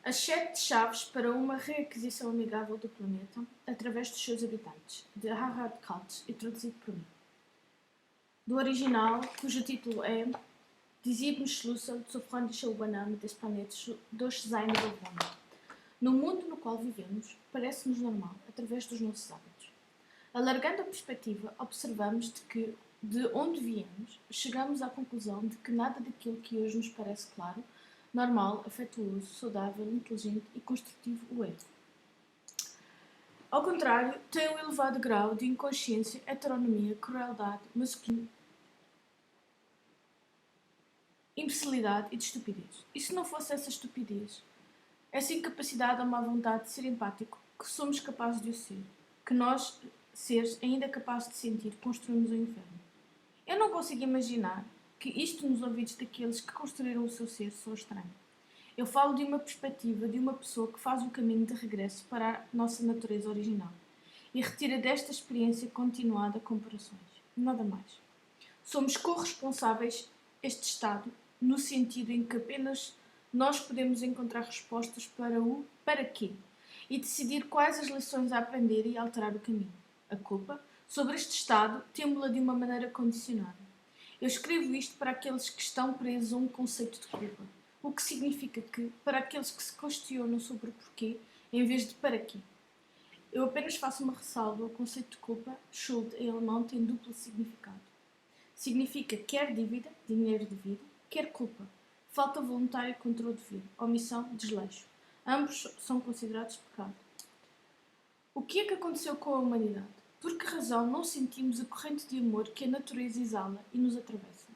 As 7 chaves para uma reaquisição amigável do planeta através dos seus habitantes, de Harald Kautz e traduzido por mim. Do original, cujo título é Die 7 Schlüssel zur freundlichen Übernahme des Planeten durch seine Bewohner. No mundo no qual vivemos, parece-nos normal, através dos nossos hábitos. Alargando a perspectiva, observamos de onde viemos, chegamos à conclusão de que nada daquilo que hoje nos parece claro, normal, afetuoso, saudável, inteligente e construtivo o é. Ao contrário, tem um elevado grau de inconsciência, heteronomia, crueldade, masoquismo, imbecilidade e de estupidez. E se não fosse essa estupidez, essa incapacidade ou má vontade de ser empático, que somos capazes de o ser, que nós, seres ainda capazes de sentir, construímos o inferno. Eu não consigo imaginar que isto nos ouvidos daqueles que construíram o seu ser sou estranho. Eu falo de uma perspectiva de uma pessoa que faz o caminho de regresso para a nossa natureza original e retira desta experiência continuada comparações. Nada mais. Somos corresponsáveis este estado no sentido em que apenas nós podemos encontrar respostas para o para quê e decidir quais as lições a aprender e alterar o caminho. A culpa, sobre este estado, temo-la de uma maneira condicionada. Eu escrevo isto para aqueles que estão presos a um conceito de culpa, o que significa que, para aqueles que se questionam sobre o porquê, em vez de para quê. Eu apenas faço uma ressalva. O conceito de culpa, Schuld, em alemão, tem duplo significado. Significa quer dívida, dinheiro devido, quer culpa, falta voluntária contra o dever, omissão, desleixo. Ambos são considerados pecado. O que é que aconteceu com a humanidade? Por que razão não sentimos a corrente de amor que a natureza exala e nos atravessa?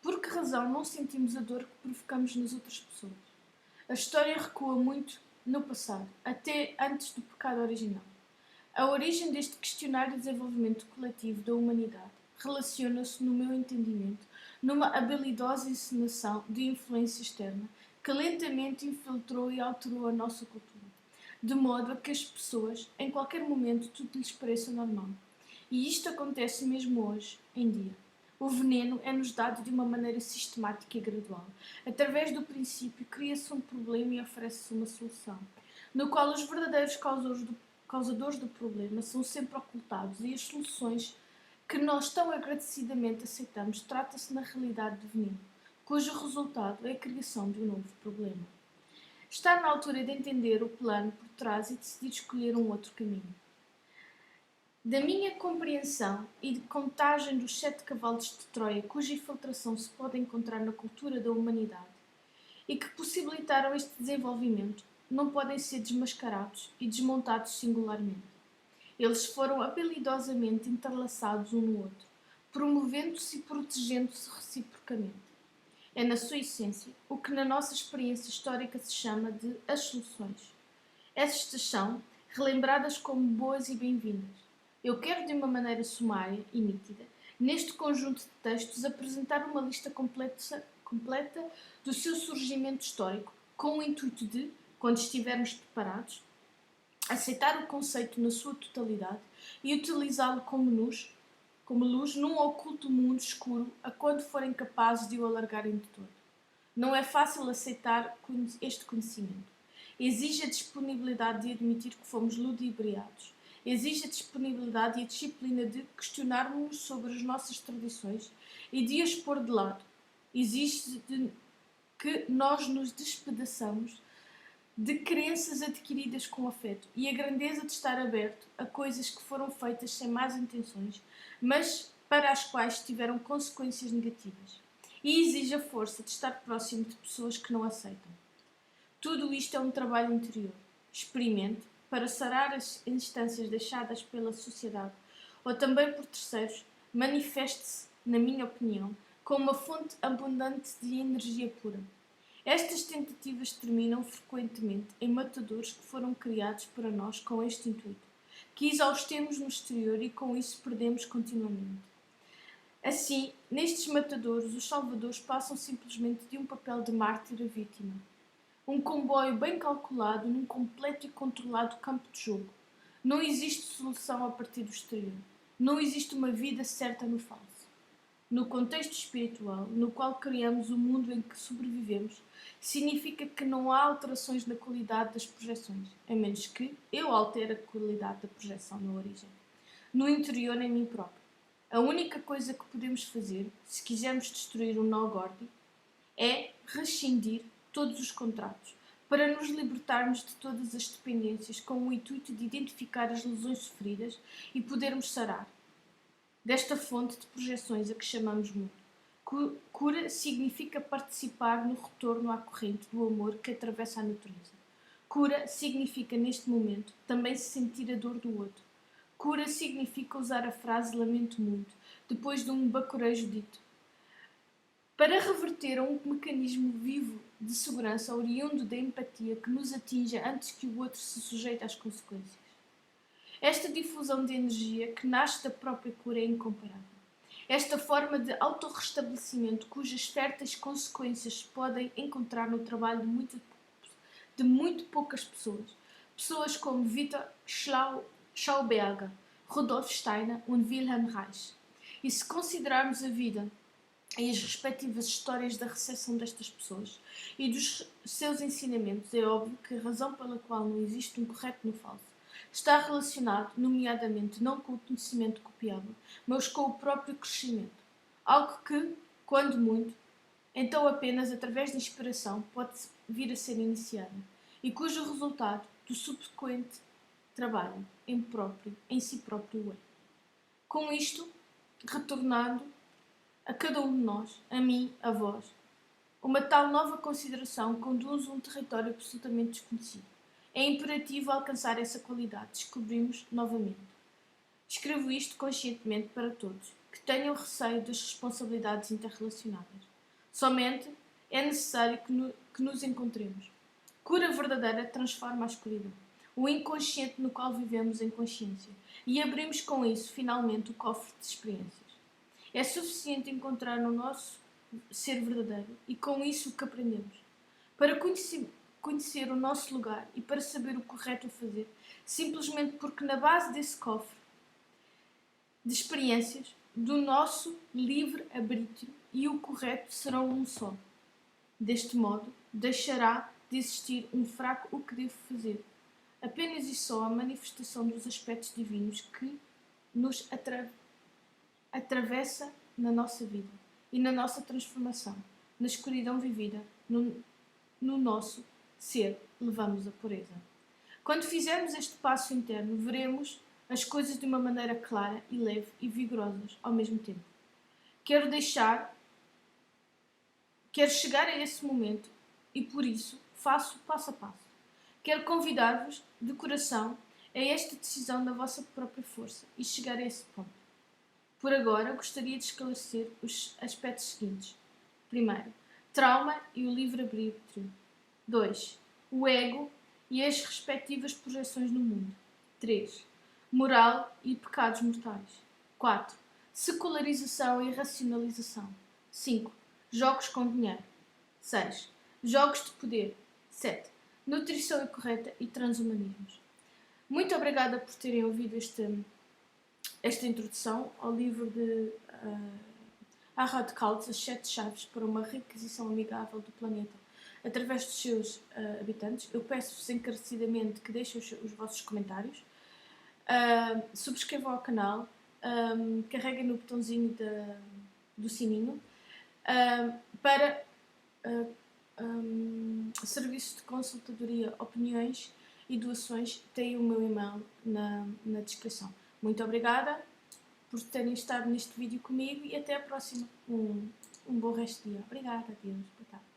Por que razão não sentimos a dor que provocamos nas outras pessoas? A história recua muito no passado, até antes do pecado original. A origem deste questionário de desenvolvimento coletivo da humanidade relaciona-se, no meu entendimento, numa habilidosa encenação de influência externa que lentamente infiltrou e alterou a nossa cultura, de modo a que as pessoas, em qualquer momento, tudo lhes pareça normal. E isto acontece mesmo hoje, em dia. O veneno é-nos dado de uma maneira sistemática e gradual. Através do princípio, cria-se um problema e oferece-se uma solução, no qual os verdadeiros causadores do problema são sempre ocultados e as soluções que nós tão agradecidamente aceitamos trata-se na realidade de veneno, cujo resultado é a criação de um novo problema. Está na altura de entender o plano por trás e decidir escolher um outro caminho. Da minha compreensão e de contagem dos 7 cavalos de Troia, cuja infiltração se pode encontrar na cultura da humanidade e que possibilitaram este desenvolvimento, não podem ser desmascarados e desmontados singularmente. Eles foram habilidosamente entrelaçados um no outro, promovendo-se e protegendo-se reciprocamente. É, na sua essência, o que na nossa experiência histórica se chama de as soluções. Estas são relembradas como boas e bem-vindas. Eu quero, de uma maneira sumária e nítida, neste conjunto de textos, apresentar uma lista completa do seu surgimento histórico, com o intuito de, quando estivermos preparados, aceitar o conceito na sua totalidade e utilizá-lo como luz num oculto mundo escuro a quando forem capazes de o alargarem de todo. Não é fácil aceitar este conhecimento. Exige a disponibilidade de admitir que fomos ludibriados. Exige a disponibilidade e a disciplina de questionarmos sobre as nossas tradições e de as pôr de lado. Exige que nós nos despedaçamos de crenças adquiridas com afeto e a grandeza de estar aberto a coisas que foram feitas sem más intenções, mas para as quais tiveram consequências negativas. E exige a força de estar próximo de pessoas que não aceitam. Tudo isto é um trabalho interior. Experimente para sarar as instâncias deixadas pela sociedade ou também por terceiros. Manifeste-se, na minha opinião, como uma fonte abundante de energia pura. Estas tentativas terminam frequentemente em matadouros que foram criados para nós com este intuito, que exaustemos no exterior e com isso perdemos continuamente. Assim, nestes matadouros, os salvadores passam simplesmente de um papel de mártir a vítima. Um comboio bem calculado num completo e controlado campo de jogo. Não existe solução a partir do exterior. Não existe uma vida certa no falso. no contexto espiritual, no qual criamos o mundo em que sobrevivemos, significa que não há alterações na qualidade das projeções, a menos que eu altere a qualidade da projeção na origem, no interior em mim próprio. A única coisa que podemos fazer, se quisermos destruir o nó Gordi, é rescindir todos os contratos, para nos libertarmos de todas as dependências, com o intuito de identificar as lesões sofridas e podermos sarar desta fonte de projeções a que chamamos mundo. Cura significa participar no retorno à corrente do amor que atravessa a natureza. Cura significa, neste momento, também se sentir a dor do outro. Cura significa usar a frase lamento muito, depois de um bacurejo dito, para reverter a um mecanismo vivo de segurança oriundo da empatia que nos atinja antes que o outro se sujeite às consequências. Esta difusão de energia que nasce da própria cura é incomparável. Esta forma de autorrestabelecimento, cujas férteis consequências se podem encontrar no trabalho de muito poucas pessoas. Pessoas como Victor Schauberger, Rudolf Steiner e Wilhelm Reich. E se considerarmos a vida e as respectivas histórias da recepção destas pessoas e dos seus ensinamentos, é óbvio que a razão pela qual não existe um correto no falso está relacionado, nomeadamente, não com o conhecimento copiável, mas com o próprio crescimento. Algo que, quando muito, então apenas através da inspiração pode vir a ser iniciada, e cujo resultado do subsequente trabalho em si próprio é. Com isto, retornando a cada um de nós, a mim, a vós, uma tal nova consideração conduz a um território absolutamente desconhecido. É imperativo alcançar essa qualidade, descobrimos novamente. Escrevo isto conscientemente para todos, que tenham receio das responsabilidades interrelacionadas. Somente é necessário que nos encontremos. Cura verdadeira transforma a escuridão, o inconsciente no qual vivemos em consciência, e abrimos com isso, finalmente, o cofre de experiências. É suficiente encontrar no nosso ser verdadeiro, e com isso o que aprendemos. Para conhecer o nosso lugar e para saber o correto a fazer, simplesmente porque na base desse cofre de experiências, do nosso livre-arbítrio e o correto serão um só. Deste modo, deixará de existir um fraco o que devo fazer. Apenas e só a manifestação dos aspectos divinos que nos atravessa na nossa vida e na nossa transformação, na escuridão vivida, no nosso ser, levamos a pureza. Quando fizermos este passo interno, veremos as coisas de uma maneira clara e leve e vigorosas ao mesmo tempo. Quero chegar a esse momento e por isso faço passo a passo. Quero convidar-vos de coração a esta decisão da vossa própria força e chegar a esse ponto. Por agora, gostaria de esclarecer os aspectos seguintes. Primeiro, trauma e o livre-arbítrio. 2. O ego e as respectivas projeções no mundo. 3. Moral e pecados mortais. 4. Secularização e racionalização. 5. Jogos com dinheiro. 6. Jogos de poder. 7. Nutrição incorreta e transhumanismos. Muito obrigada por terem ouvido esta introdução ao livro de Harald Kautz, As 7 Chaves para uma Requisição Amigável do Planeta através dos seus habitantes. Eu peço-vos encarecidamente que deixem os vossos comentários, subscrevam ao canal, carreguem no botãozinho do sininho para serviços de consultadoria, opiniões e doações. Tem o meu e-mail na descrição. Muito obrigada por terem estado neste vídeo comigo e até a próxima. Um bom resto de dia. Obrigada, adeus. Boa tarde.